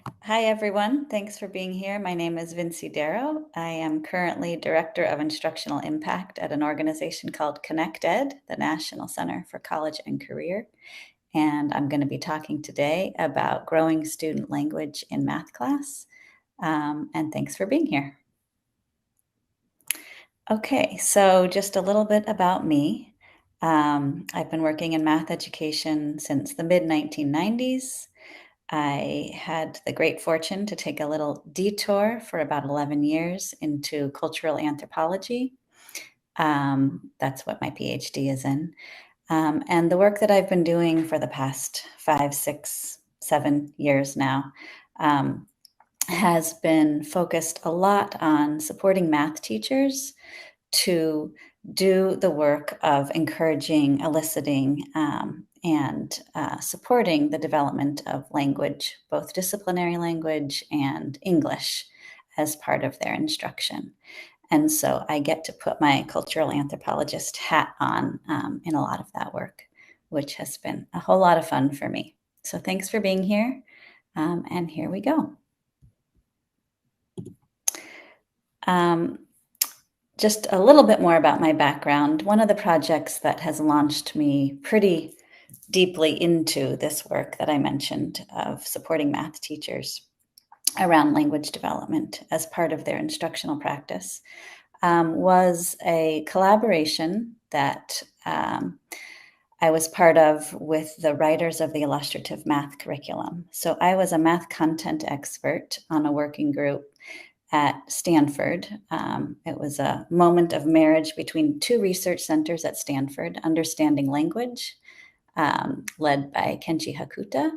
Hi, everyone. Thanks for being here. My name is Vinci Daro. I am currently Director of Instructional Impact at an organization called ConnectEd, the National Center for College and Career. And I'm going to be talking today about growing student language in math class. And thanks for being here. Okay, so just a little bit about me. I've been working in math education since the mid 1990s. I had the great fortune to take a little detour for about 11 years into cultural anthropology. That's what my PhD is in. And the work that I've been doing for the past 5, 6, 7 years now has been focused a lot on supporting math teachers to do the work of encouraging, eliciting, and supporting the development of language, both disciplinary language and English, as part of their instruction. And so I get to put my cultural anthropologist hat on in a lot of that work, which has been a whole lot of fun for me. So thanks for being here. And here we go. Just a little bit more about my background. One of the projects that has launched me pretty deeply into this work that I mentioned of supporting math teachers around language development as part of their instructional practice was a collaboration that I was part of with the writers of the illustrative math curriculum. So I was a math content expert on a working group at Stanford. It was a moment of marriage between two research centers at Stanford, Understanding Language, led by Kenji Hakuta,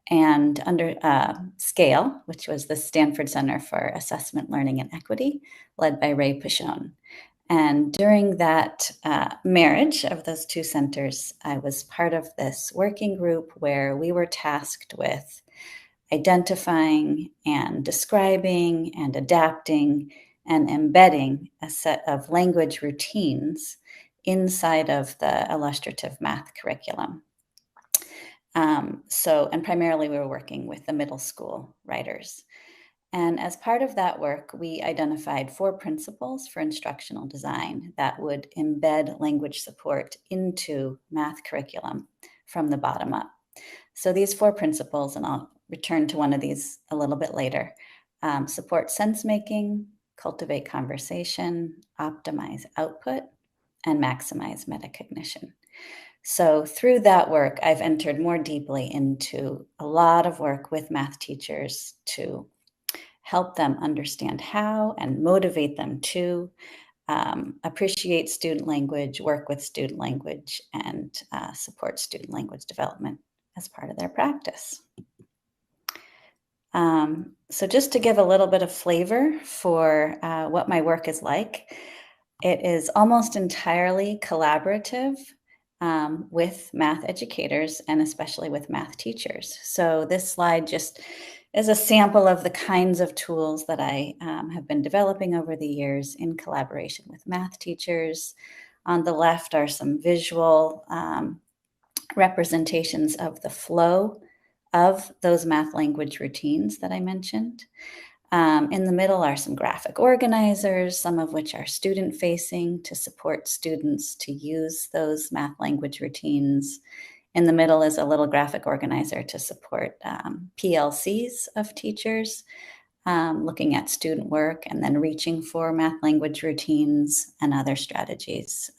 and under SCALE, which was the Stanford Center for Assessment, Learning, and Equity, led by Ray Pichon. And during that marriage of those two centers, I was part of this working group where we were tasked with identifying and describing and adapting and embedding a set of language routines inside of the illustrative math curriculum. And primarily we were working with the middle school writers. And as part of that work, we identified 4 principles for instructional design that would embed language support into math curriculum from the bottom up. So these 4 principles, and I'll return to one of these a little bit later, support sense-making, cultivate conversation, optimize output, and maximize metacognition. So through that work, I've entered more deeply into a lot of work with math teachers to help them understand how and motivate them to appreciate student language, work with student language, and support student language development as part of their practice. So just to give a little bit of flavor for what my work is like, it is almost entirely collaborative with math educators and especially with math teachers. So this slide just is a sample of the kinds of tools that I have been developing over the years in collaboration with math teachers. On the left are some visual representations of the flow of those math language routines that I mentioned. In the middle are some graphic organizers, some of which are student-facing to support students to use those math language routines. In the middle is a little graphic organizer to support PLCs of teachers, looking at student work and then reaching for math language routines and other strategies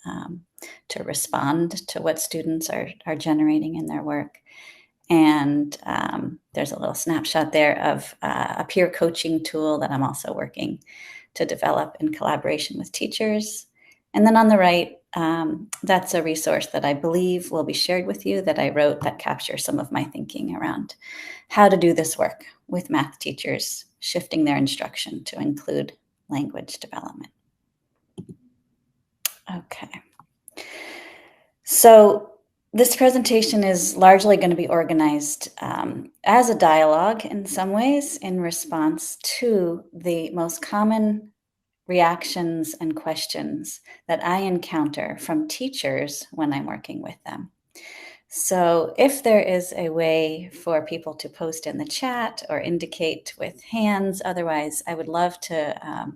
to respond to what students are generating in their work. And there's a little snapshot there of a peer coaching tool that I'm also working to develop in collaboration with teachers. And then on the right, that's a resource that I believe will be shared with you that I wrote that captures some of my thinking around how to do this work with math teachers, shifting their instruction to include language development. Okay. So this presentation is largely going to be organized as a dialogue in some ways in response to the most common reactions and questions that I encounter from teachers when I'm working with them. So if there is a way for people to post in the chat or indicate with hands, otherwise, I would love to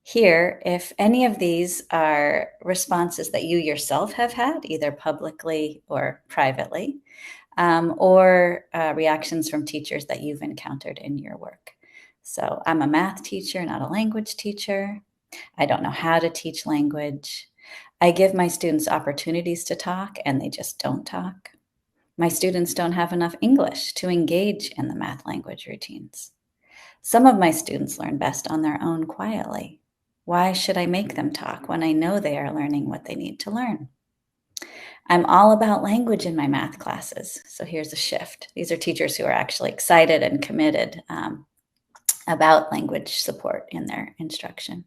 hear if any of these are responses that you yourself have had, either publicly or privately, or reactions from teachers that you've encountered in your work. So I'm a math teacher, not a language teacher. I don't know how to teach language. I give my students opportunities to talk and they just don't talk. My students don't have enough English to engage in the math language routines. Some of my students learn best on their own quietly. Why should I make them talk when I know they are learning what they need to learn? I'm all about language in my math classes. So here's a shift. These are teachers who are actually excited and committed about language support in their instruction.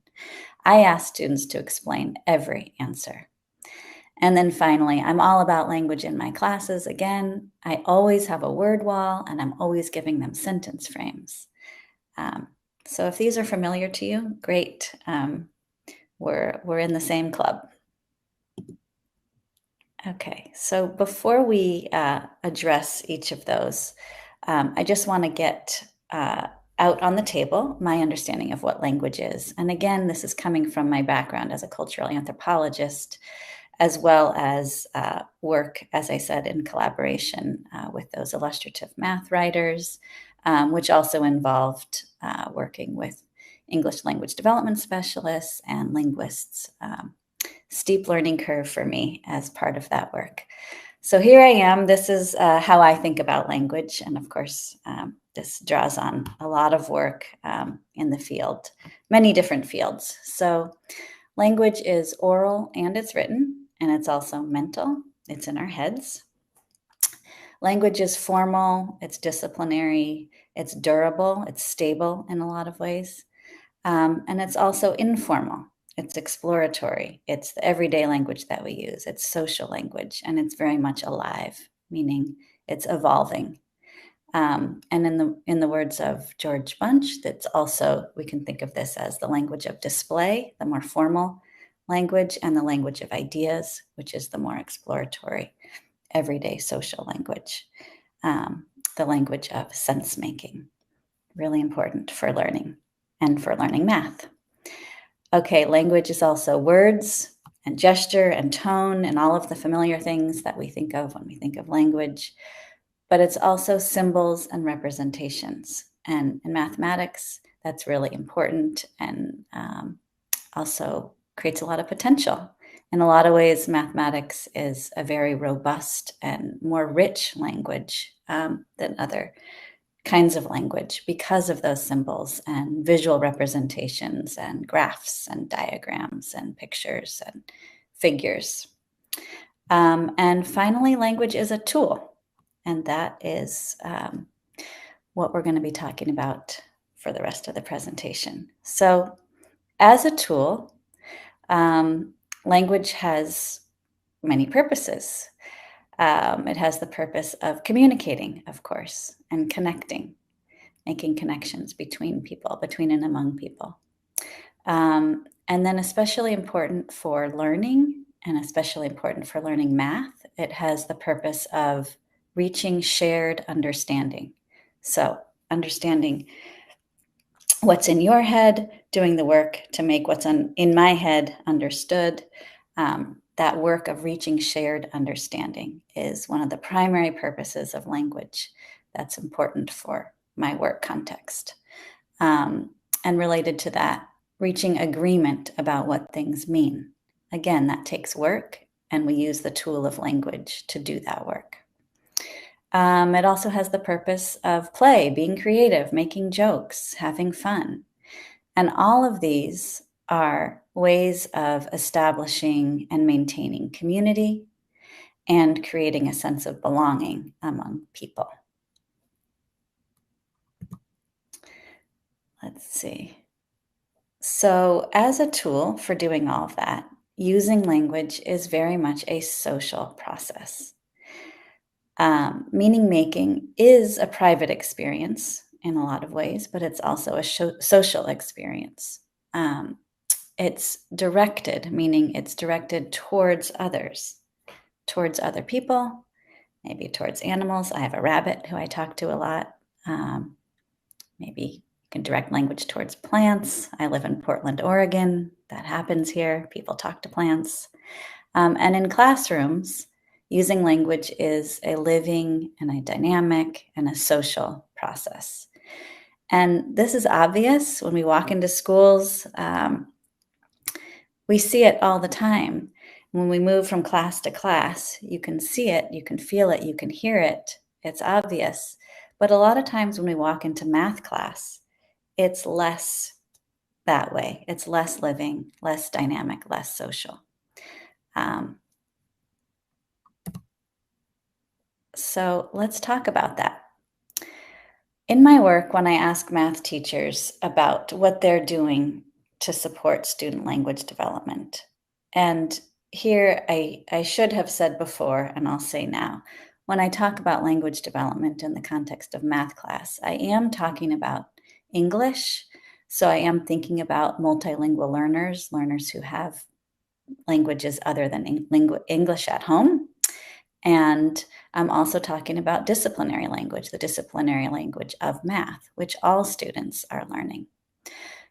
I ask students to explain every answer. And then finally, I'm all about language in my classes. Again, I always have a word wall and I'm always giving them sentence frames. So if these are familiar to you, great. We're in the same club. Okay, so before we address each of those, I just want to get out on the table my understanding of what language is. And again, this is coming from my background as a cultural anthropologist, as well as work, as I said, in collaboration with those illustrative math writers, which also involved working with English language development specialists and linguists. Steep learning curve for me as part of that work. So here I am. This is how I think about language. And of course, this draws on a lot of work in the field, many different fields. So language is oral and it's written, and it's also mental. It's in our heads. Language is formal, it's disciplinary, it's durable, it's stable in a lot of ways. And it's also informal. It's exploratory. It's the everyday language that we use. It's social language, and it's very much alive, meaning it's evolving. And in the words of George Bunch, that's also, we can think of this as the language of display, the more formal language, and the language of ideas, which is the more exploratory, everyday social language, the language of sense making. Really important for learning and for learning math. Okay, language is also words and gesture and tone and all of the familiar things that we think of when we think of language, but it's also symbols and representations. And in mathematics, that's really important and also creates a lot of potential. In a lot of ways, mathematics is a very robust and more rich language than other kinds of language because of those symbols and visual representations and graphs and diagrams and pictures and figures. And finally, language is a tool. And that is what we're going to be talking about for the rest of the presentation. So as a tool, language has many purposes. It has the purpose of communicating, of course, and connecting, making connections between people, between and among people. And then especially important for learning, and especially important for learning math, it has the purpose of reaching shared understanding. So understanding what's in your head, doing the work to make what's in my head understood. That work of reaching shared understanding is one of the primary purposes of language that's important for my work context. And related to that, reaching agreement about what things mean. Again, that takes work, and we use the tool of language to do that work. It also has the purpose of play, being creative, making jokes, having fun. And all of these are ways of establishing and maintaining community and creating a sense of belonging among people. Let's see. So as a tool for doing all of that, using language is very much a social process. Meaning making is a private experience in a lot of ways, but it's also a social experience. It's directed, meaning it's directed towards others, towards other people, maybe towards animals. I have a rabbit who I talk to a lot. Maybe you can direct language towards plants. I live in Portland, Oregon. That happens here. People talk to plants. And in classrooms, using language is a living and a dynamic and a social process. And this is obvious when we walk into schools. We see it all the time. When we move from class to class, you can see it, you can feel it, you can hear it. It's obvious. But a lot of times when we walk into math class, it's less that way. It's less living, less dynamic, less social. So let's talk about that. In my work, when I ask math teachers about what they're doing to support student language development, and here I should have said before, and I'll say now, when I talk about language development in the context of math class, I am talking about English. So I am thinking about multilingual learners who have languages other than English at home. And I'm also talking about disciplinary language, the disciplinary language of math, which all students are learning.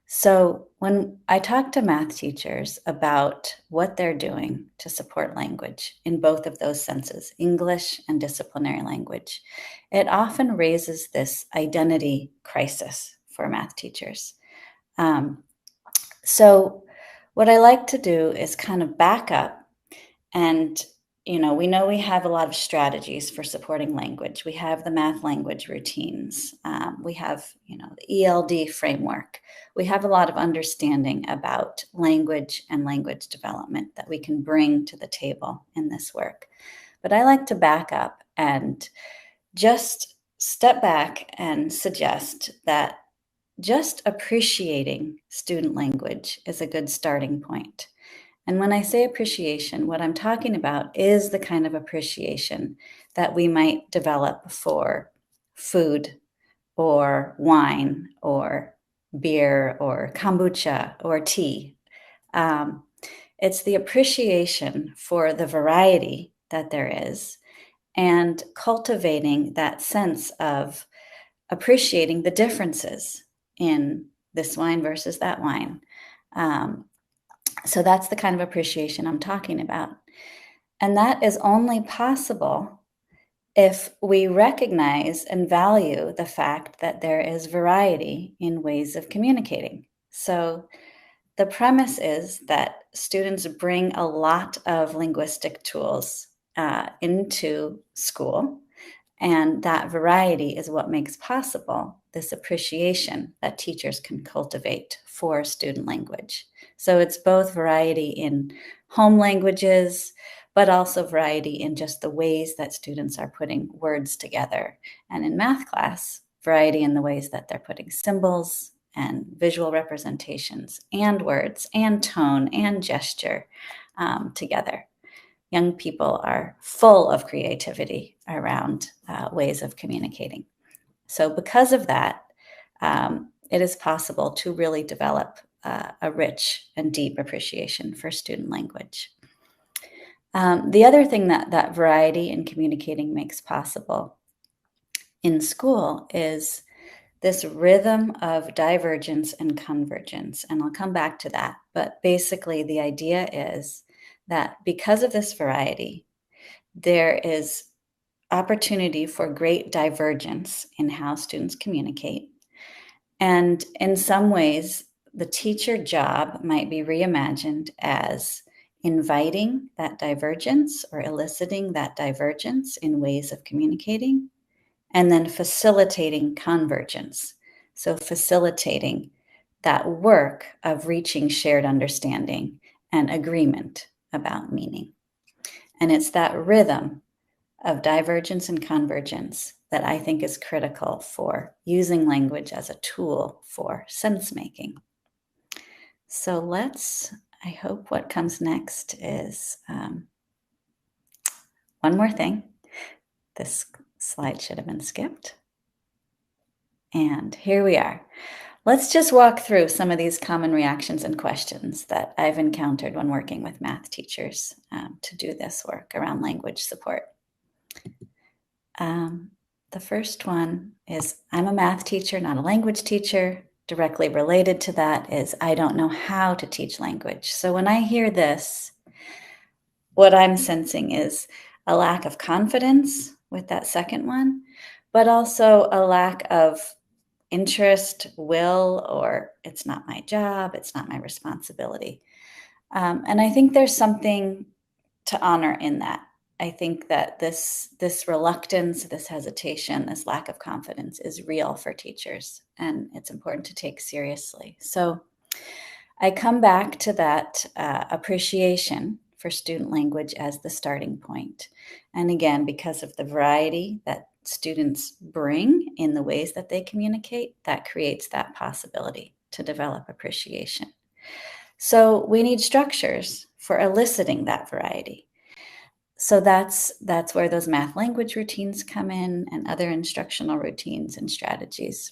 So when I talk to math teachers about what they're doing to support language in both of those senses, English and disciplinary language, it often raises this identity crisis for math teachers. So what I like to do is kind of back up and we know we have a lot of strategies for supporting language. We have the math language routines. We have, the ELD framework. We have a lot of understanding about language and language development that we can bring to the table in this work. But I like to back up and just step back and suggest that just appreciating student language is a good starting point. And when I say appreciation, what I'm talking about is the kind of appreciation that we might develop for food or wine or beer or kombucha or tea. It's the appreciation for the variety that there is and cultivating that sense of appreciating the differences in this wine versus that wine. So that's the kind of appreciation I'm talking about. And that is only possible if we recognize and value the fact that there is variety in ways of communicating. So the premise is that students bring a lot of linguistic tools into school, and that variety is what makes possible this appreciation that teachers can cultivate for student language. So it's both variety in home languages, but also variety in just the ways that students are putting words together. And in math class, variety in the ways that they're putting symbols and visual representations and words and tone and gesture together. Young people are full of creativity around ways of communicating. So because of that, it is possible to really develop a rich and deep appreciation for student language. The other thing that variety in communicating makes possible in school is this rhythm of divergence and convergence. And I'll come back to that. But basically, the idea is that because of this variety, there is opportunity for great divergence in how students communicate. And in some ways, the teacher job might be reimagined as inviting that divergence or eliciting that divergence in ways of communicating, and then facilitating convergence. So facilitating that work of reaching shared understanding and agreement about meaning. And it's that rhythm of divergence and convergence that I think is critical for using language as a tool for sense making. So I hope what comes next is one more thing. This slide should have been skipped. And here we are. Let's just walk through some of these common reactions and questions that I've encountered when working with math teachers to do this work around language support. The first one is I'm a math teacher, not a language teacher. Directly related to that is I don't know how to teach language. So when I hear this, what I'm sensing is a lack of confidence with that second one, but also a lack of interest, will, or it's not my job, it's not my responsibility. And I think there's something to honor in that. I think that this reluctance, this hesitation, this lack of confidence is real for teachers, and it's important to take seriously. So I come back to that appreciation for student language as the starting point. And again, because of the variety that students bring in the ways that they communicate, that creates that possibility to develop appreciation. So we need structures for eliciting that variety. So that's where those math language routines come in and other instructional routines and strategies.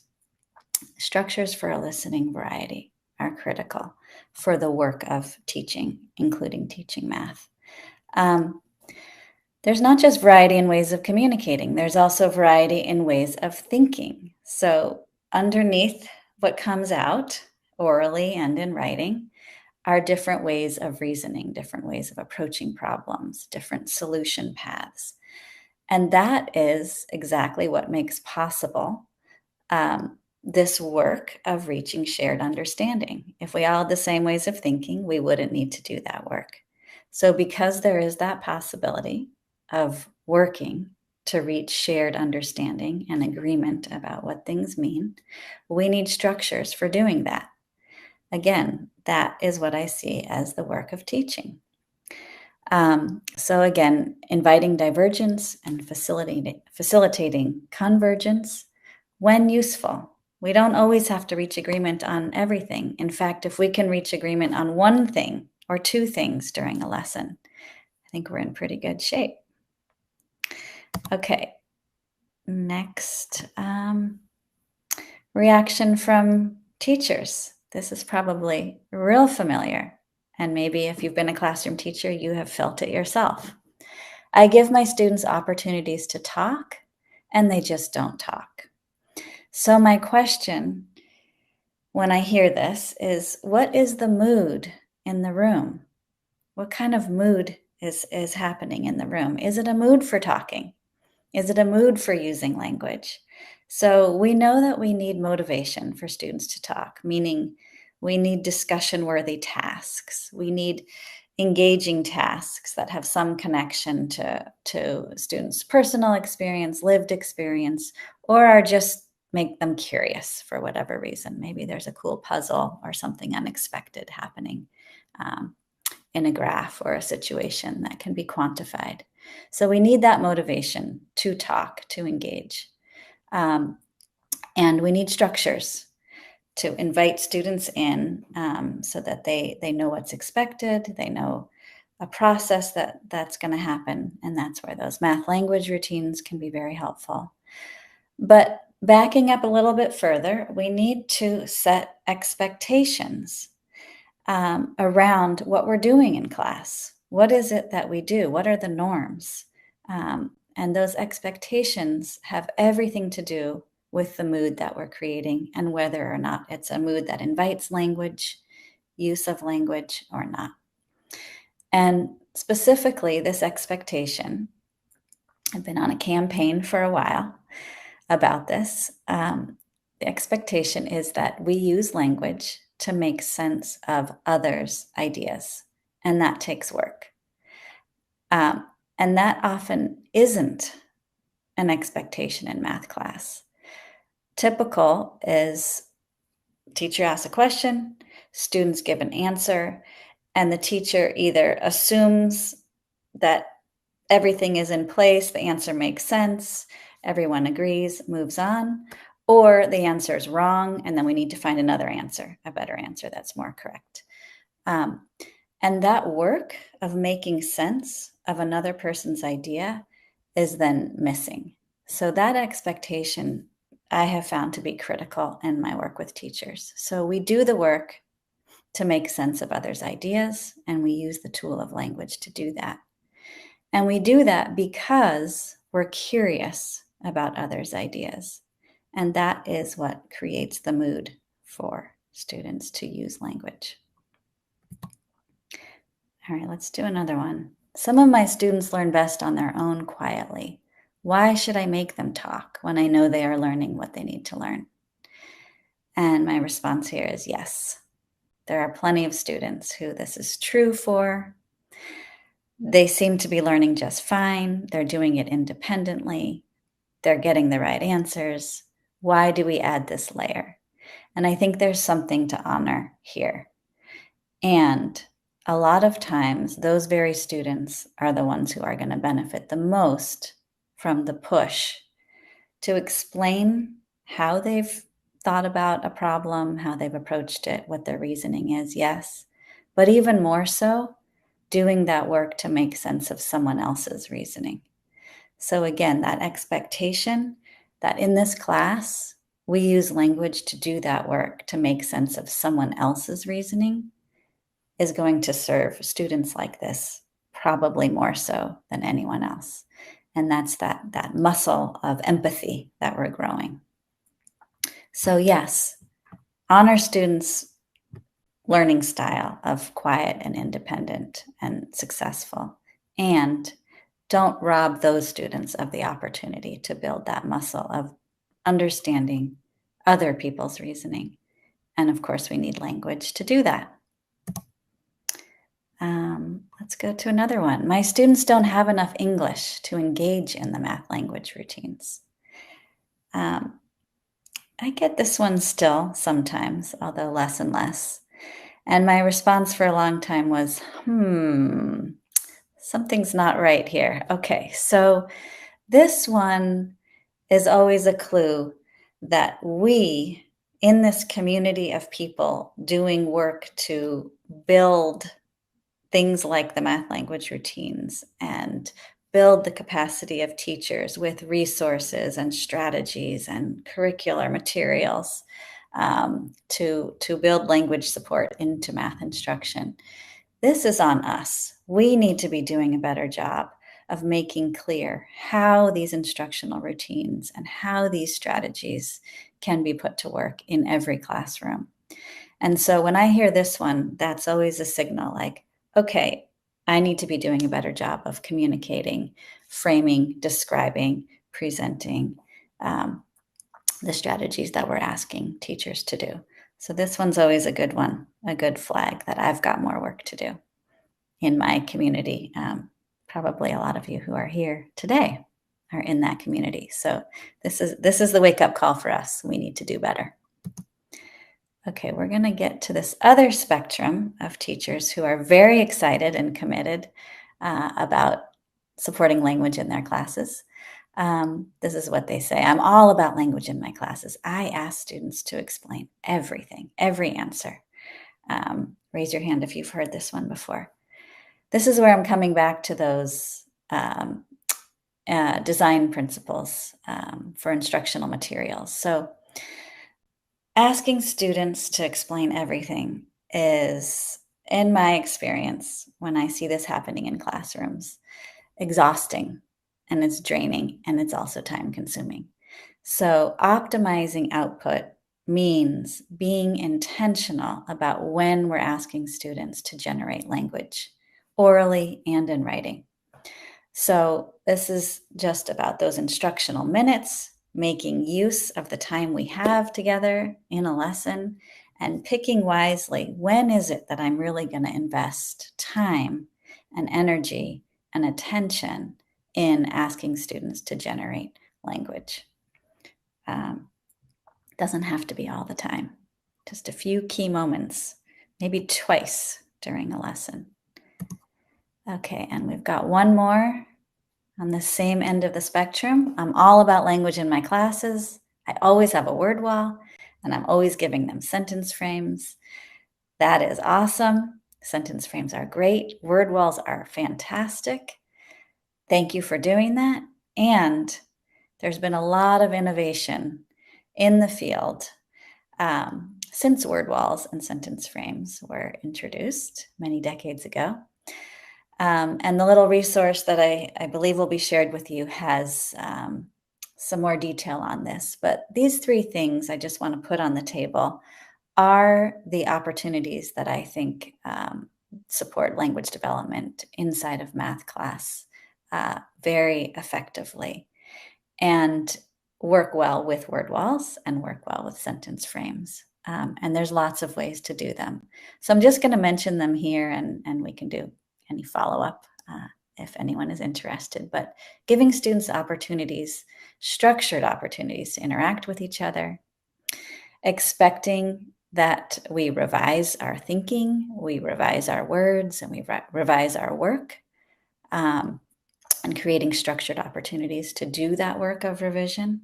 Structures for eliciting variety are critical for the work of teaching, including teaching math. There's not just variety in ways of communicating, there's also variety in ways of thinking. So underneath what comes out orally and in writing are different ways of reasoning, different ways of approaching problems, different solution paths. And that is exactly what makes possible this work of reaching shared understanding. If we all had the same ways of thinking, we wouldn't need to do that work. So because there is that possibility of working to reach shared understanding and agreement about what things mean, we need structures for doing that. Again, that is what I see as the work of teaching. So again, inviting divergence and facilitating convergence when useful. We don't always have to reach agreement on everything. In fact, if we can reach agreement on one thing or two things during a lesson, I think we're in pretty good shape. Okay, next, reaction from teachers. This is probably real familiar. And maybe if you've been a classroom teacher, you have felt it yourself. I give my students opportunities to talk, and they just don't talk. So my question when I hear this is, what is the mood in the room? What kind of mood is happening in the room? Is it a mood for talking? Is it a mood for using language? So we know that we need motivation for students to talk, meaning we need discussion-worthy tasks. We need engaging tasks that have some connection to students' personal experience, lived experience, or are just make them curious for whatever reason. Maybe there's a cool puzzle or something unexpected happening in a graph or a situation that can be quantified. So we need that motivation to talk, to engage. And we need structures to invite students in so that they know what's expected, they know a process that's going to happen, and that's where those math language routines can be very helpful. But backing up a little bit further, we need to set expectations around what we're doing in class. What is it that we do? What are the norms? And those expectations have everything to do with the mood that we're creating and whether or not it's a mood that invites language, use of language, or not. And specifically, this expectation, I've been on a campaign for a while about this. The expectation is that we use language to make sense of others' ideas, and that takes work. And that often isn't an expectation in math class. Typical is teacher asks a question, students give an answer, and the teacher either assumes that everything is in place, the answer makes sense, everyone agrees, moves on, or the answer is wrong, and then we need to find another answer, a better answer that's more correct. And that work of making sense of another person's idea is then missing. So that expectation I have found to be critical in my work with teachers. So we do the work to make sense of others' ideas, and we use the tool of language to do that. And we do that because We're curious about others' ideas. And that is what creates the mood for students to use language. All right, let's do another one. Some of my students learn best on their own quietly. Why should I make them talk when I know they are learning what they need to learn? And my response here is yes. There are plenty of students who this is true for. They seem to be learning just fine. They're doing it independently. They're getting the right answers. Why do we add this layer? And I think there's something to honor here. And a lot of times, those very students are the ones who are going to benefit the most from the push to explain how they've thought about a problem, how they've approached it, what their reasoning is, yes. But even more so, doing that work to make sense of someone else's reasoning. So again, that expectation that in this class, we use language to do that work, to make sense of someone else's reasoning, is going to serve students like this probably more so than anyone else. And that's that muscle of empathy that we're growing. So yes, honor students' learning style of quiet and independent and successful. And don't rob those students of the opportunity to build that muscle of understanding other people's reasoning. And of course, we need language to do that. Let's go to another one. My students don't have enough English to engage in the math language routines. I get this one still sometimes, although less and less. And my response for a long time was, something's not right here. Okay, so this one is always a clue that we, in this community of people doing work to build things like the math language routines and build the capacity of teachers with resources and strategies and curricular materials to build language support into math instruction. This is on us. We need to be doing a better job of making clear how these instructional routines and how these strategies can be put to work in every classroom. And so when I hear this one, that's always a signal like, okay, I need to be doing a better job of communicating, framing, describing, presenting the strategies that we're asking teachers to do. So this one's always a good one, a good flag that I've got more work to do in my community. Probably a lot of you who are here today are in that community. So this is the wake-up call for us. We need to do better. Okay, we're going to get to this other spectrum of teachers who are very excited and committed about supporting language in their classes. This is what they say. I'm all about language in my classes. I ask students to explain everything, every answer. Raise your hand if you've heard this one before. This is where I'm coming back to those design principles for instructional materials. So asking students to explain everything is, in my experience, when I see this happening in classrooms, exhausting, and it's draining, and it's also time consuming. So optimizing output means being intentional about when we're asking students to generate language, orally and in writing. So this is just about those instructional minutes, making use of the time we have together in a lesson, and picking wisely, when is it that I'm really going to invest time and energy and attention in asking students to generate language. Doesn't have to be all the time, just a few key moments, maybe twice during a lesson. Okay, and we've got one more on the same end of the spectrum. I'm all about language in my classes. I always have a word wall, and I'm always giving them sentence frames. That is awesome. Sentence frames are great. Word walls are fantastic. Thank you for doing that. And there's been a lot of innovation in the field since word walls and sentence frames were introduced many decades ago. And the little resource that I believe will be shared with you has some more detail on this. But these three things I just want to put on the table are the opportunities that I think support language development inside of math class very effectively and work well with word walls and work well with sentence frames. And there's lots of ways to do them. So I'm just going to mention them here, and we can do any follow-up if anyone is interested. But giving students opportunities, structured opportunities to interact with each other, expecting that we revise our thinking, we revise our words, and we revise our work, and creating structured opportunities to do that work of revision.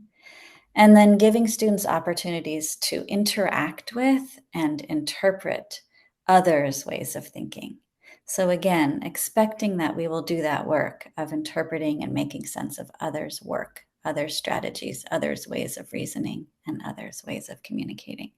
And then giving students opportunities to interact with and interpret others' ways of thinking. So again, expecting that we will do that work of interpreting and making sense of others' work, others' strategies, others' ways of reasoning, and others' ways of communicating.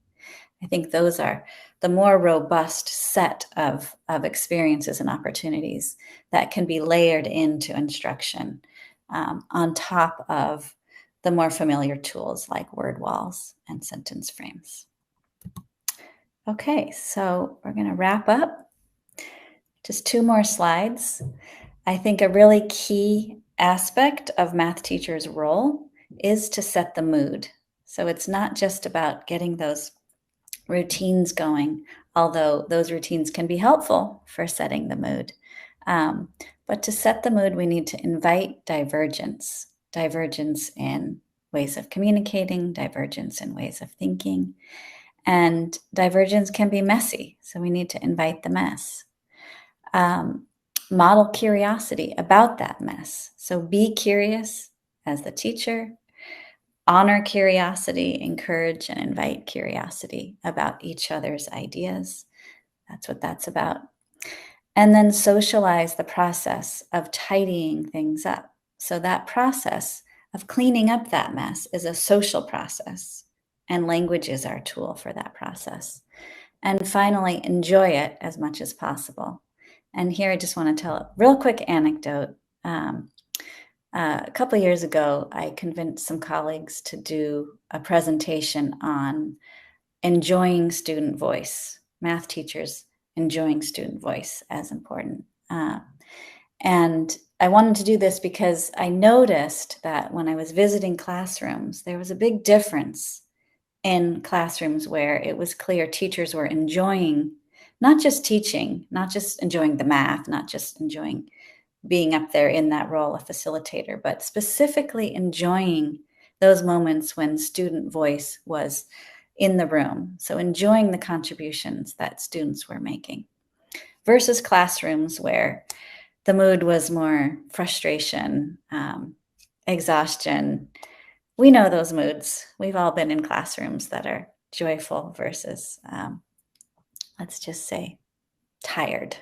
I think those are the more robust set of experiences and opportunities that can be layered into instruction on top of the more familiar tools like word walls and sentence frames. Okay, so we're going to wrap up. Just 2 more slides. I think a really key aspect of math teachers' role is to set the mood. So it's not just about getting those routines going, although those routines can be helpful for setting the mood. But to set the mood, we need to invite divergence in ways of communicating, divergence in ways of thinking, and divergence can be messy, so we need to invite the mess. Model curiosity about that mess. So be curious as the teacher, honor curiosity, encourage and invite curiosity about each other's ideas. That's what that's about. And then socialize the process of tidying things up. So that process of cleaning up that mess is a social process, and language is our tool for that process. And finally, enjoy it as much as possible. And here I just want to tell a real quick anecdote. A couple of years ago, I convinced some colleagues to do a presentation on enjoying student voice, math teachers enjoying student voice as important. And I wanted to do this because I noticed that when I was visiting classrooms, there was a big difference in classrooms where it was clear teachers were enjoying not just teaching, not just enjoying the math, not just enjoying being up there in that role, a facilitator, but specifically enjoying those moments when student voice was in the room. So enjoying the contributions that students were making versus classrooms where the mood was more frustration, exhaustion. We know those moods. We've all been in classrooms that are joyful versus, let's just say, tired.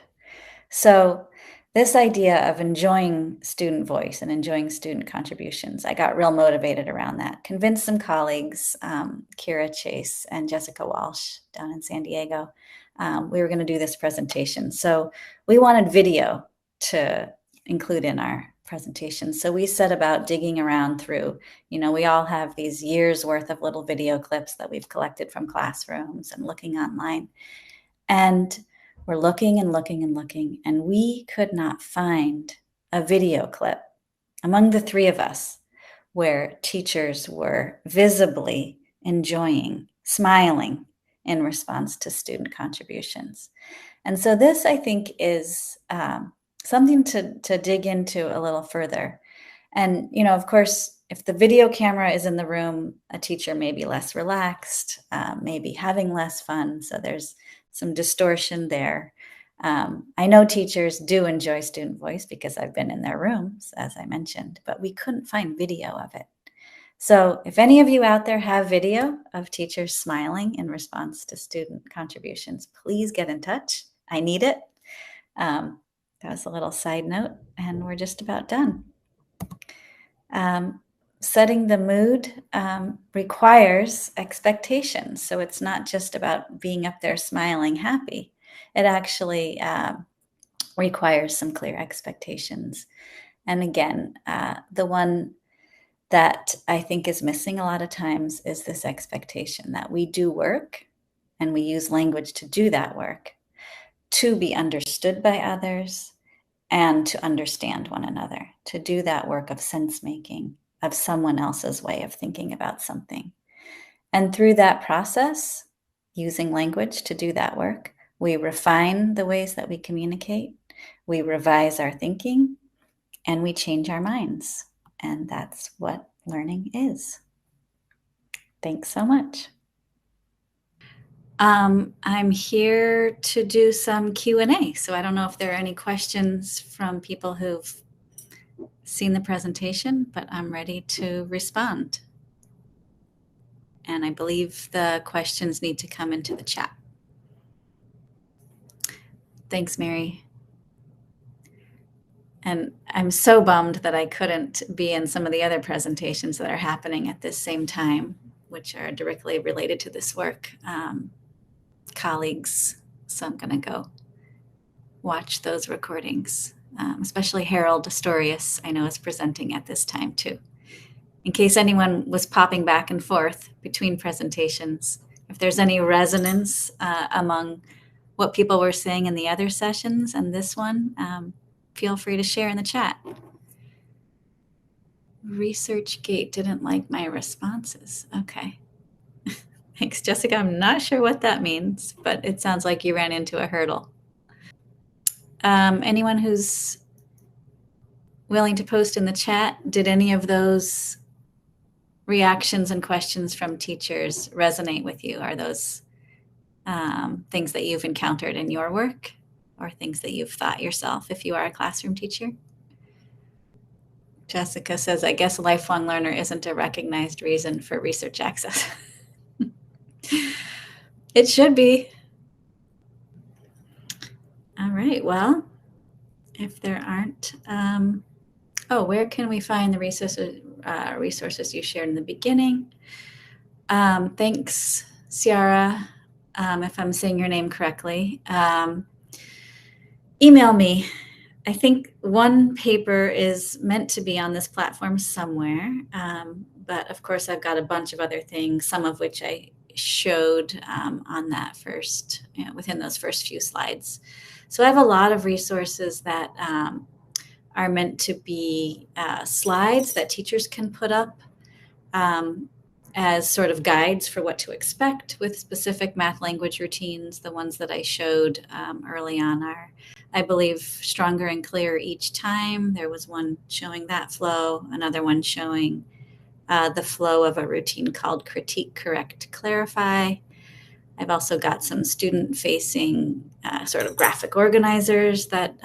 So this idea of enjoying student voice and enjoying student contributions, I got real motivated around that. Convinced some colleagues, Kira Chase and Jessica Walsh down in San Diego, we were going to do this presentation. So we wanted video to include in our presentation. So we set about digging around through, we all have these years worth of little video clips that we've collected from classrooms and looking online. And we're looking and looking and looking, and we could not find a video clip among the 3 of us where teachers were visibly enjoying, smiling in response to student contributions. And so this, I think, is something to dig into a little further. And, of course, if the video camera is in the room, a teacher may be less relaxed, maybe having less fun. So there's some distortion there. I know teachers do enjoy student voice because I've been in their rooms, as I mentioned, but we couldn't find video of it. So if any of you out there have video of teachers smiling in response to student contributions, please get in touch. I need it. That was a little side note, and we're just about done. Setting the mood requires expectations. So it's not just about being up there smiling happy. It actually requires some clear expectations. And again, the one that I think is missing a lot of times is this expectation that we do work and we use language to do that work, to be understood by others and to understand one another, to do that work of sense making of someone else's way of thinking about something. And through that process, using language to do that work, we refine the ways that we communicate, we revise our thinking, and we change our minds. And that's what learning is. Thanks so much. I'm here to do some Q&A. So I don't know if there are any questions from people who've seen the presentation, but I'm ready to respond. And I believe the questions need to come into the chat. Thanks, Mary. And I'm so bummed that I couldn't be in some of the other presentations that are happening at this same time, which are directly related to this work, colleagues. So I'm going to go watch those recordings, especially Harold Astorius, I know, is presenting at this time too. In case anyone was popping back and forth between presentations, if there's any resonance among what people were saying in the other sessions and this one, feel free to share in the chat. ResearchGate didn't like my responses. Okay. Thanks, Jessica. I'm not sure what that means, but it sounds like you ran into a hurdle. Anyone who's willing to post in the chat, did any of those reactions and questions from teachers resonate with you? Are those things that you've encountered in your work or things that you've thought yourself if you are a classroom teacher? Jessica says, I guess a lifelong learner isn't a recognized reason for research access. It should be. All right, well, if there aren't, where can we find the resources you shared in the beginning? Thanks, Ciara, if I'm saying your name correctly. Email me. I think one paper is meant to be on this platform somewhere, but of course I've got a bunch of other things, some of which I showed on that first, within those first few slides. So I have a lot of resources that are meant to be slides that teachers can put up as sort of guides for what to expect with specific math language routines. The ones that I showed early on are, I believe, stronger and clearer each time. There was one showing that flow, another one showing the flow of a routine called critique, correct, clarify. I've also got some student-facing sort of graphic organizers that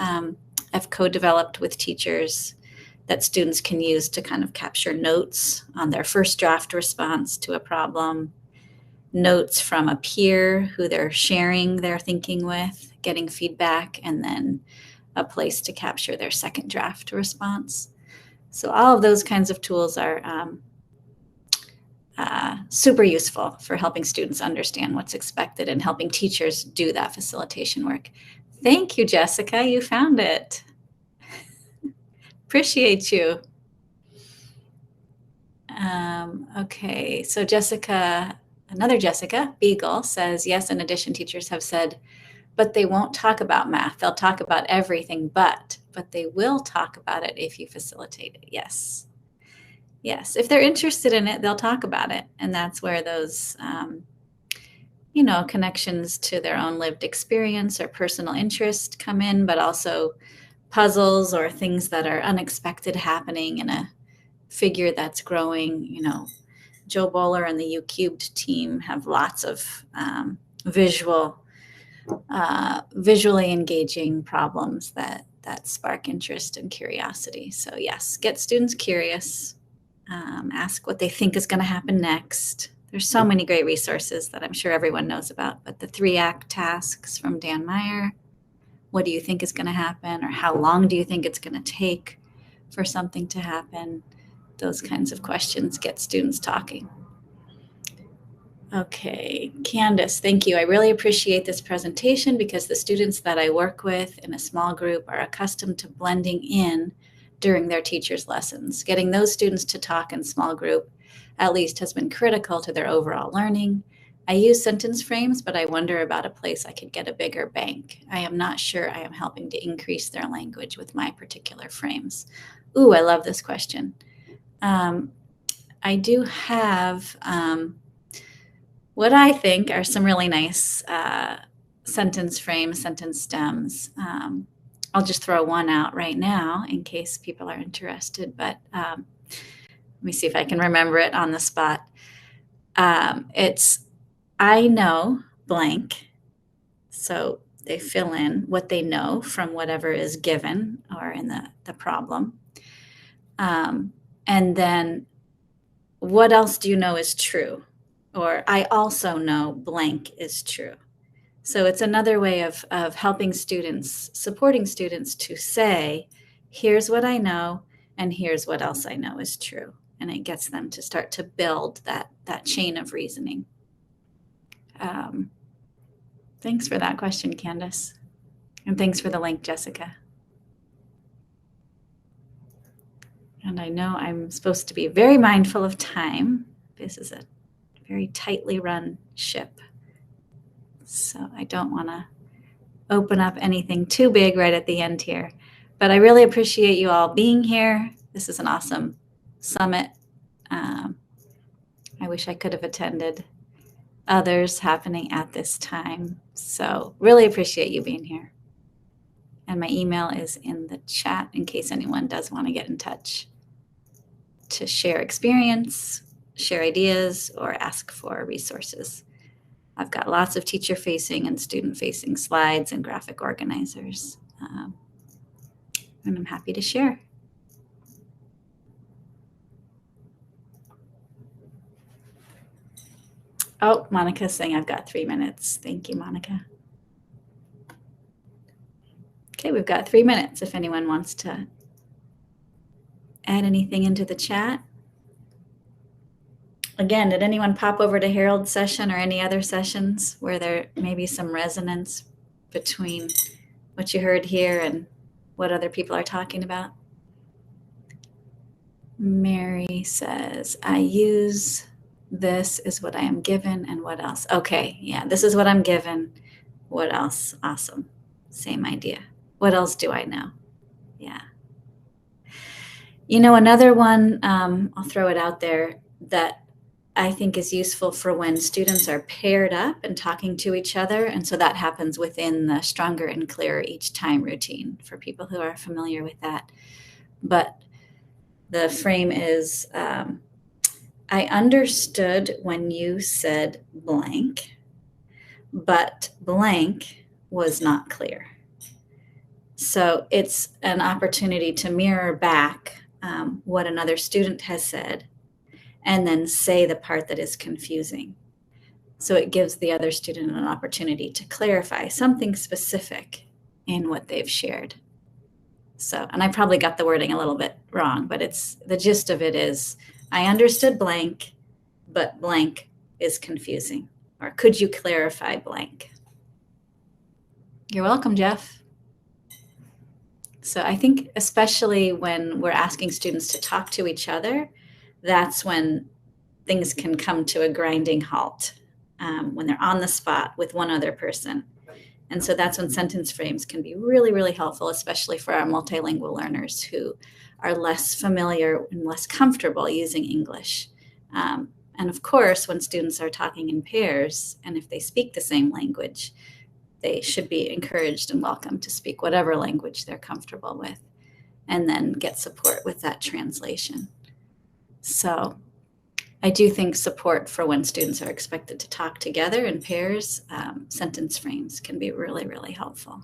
I've co-developed with teachers that students can use to kind of capture notes on their first draft response to a problem, notes from a peer who they're sharing their thinking with, getting feedback, and then a place to capture their second draft response. So all of those kinds of tools are super useful for helping students understand what's expected and helping teachers do that facilitation work. Thank you, Jessica. You found it. Appreciate you. Okay, so Jessica, another Jessica, Beagle, says, yes, in addition, teachers have said, but they won't talk about math. They'll talk about everything, but they will talk about it if you facilitate it. Yes. Yes, if they're interested in it, they'll talk about it. And that's where those, connections to their own lived experience or personal interest come in, but also puzzles or things that are unexpected happening in a figure that's growing. Joe Bowler and the U-Cubed team have lots of visually engaging problems that spark interest and curiosity. So yes, get students curious, ask what they think is going to happen next. There's so many great resources that I'm sure everyone knows about, but the 3-act tasks from Dan Meyer, what do you think is going to happen, or how long do you think it's going to take for something to happen? Those kinds of questions get students talking. Okay, Candace, thank you. I really appreciate this presentation because the students that I work with in a small group are accustomed to blending in during their teachers' lessons. Getting those students to talk in small group at least has been critical to their overall learning. I use sentence frames, but I wonder about a place I could get a bigger bank. I am not sure I am helping to increase their language with my particular frames. Ooh, I love this question. I do have what I think are some really nice sentence frames, sentence stems. I'll just throw one out right now in case people are interested, but let me see if I can remember it on the spot. It's I know blank. So they fill in what they know from whatever is given or in the problem. And then what else do you know is true? Or I also know blank is true. So it's another way of helping students, supporting students to say, here's what I know, and here's what else I know is true. And it gets them to start to build that chain of reasoning. Thanks for that question, Candace. And thanks for the link, Jessica. And I know I'm supposed to be very mindful of time. This is a very tightly run ship. So I don't want to open up anything too big right at the end here. But I really appreciate you all being here. This is an awesome summit. I wish I could have attended others happening at this time. So really appreciate you being here. And my email is in the chat in case anyone does want to get in touch to share experience, share ideas, or ask for resources. I've got lots of teacher-facing and student-facing slides and graphic organizers, and I'm happy to share. Oh, Monica's saying I've got 3 minutes. Thank you, Monica. Okay, we've got 3 minutes if anyone wants to add anything into the chat. Again, did anyone pop over to Harold's session or any other sessions where there may be some resonance between what you heard here and what other people are talking about? Mary says, I use this is what I am given and what else? Okay, yeah, this is what I'm given. What else? Awesome. Same idea. What else do I know? Yeah. You know, another one, I'll throw it out there, that I think is useful for when students are paired up and talking to each other. And so that happens within the stronger and clearer each time routine for people who are familiar with that. But the frame is, I understood when you said blank, but blank was not clear. So it's an opportunity to mirror back what another student has said and then say the part that is confusing. So it gives the other student an opportunity to clarify something specific in what they've shared. So, and I probably got the wording a little bit wrong, but it's the gist of it is, I understood blank, but blank is confusing. Or could you clarify blank? You're welcome, Jeff. So I think especially when we're asking students to talk to each other, that's when things can come to a grinding halt, when they're on the spot with one other person. And so that's when sentence frames can be really, really helpful, especially for our multilingual learners who are less familiar and less comfortable using English. And of course, when students are talking in pairs, and if they speak the same language, they should be encouraged and welcome to speak whatever language they're comfortable with, and then get support with that translation. So I do think support for when students are expected to talk together in pairs, sentence frames can be really, really helpful.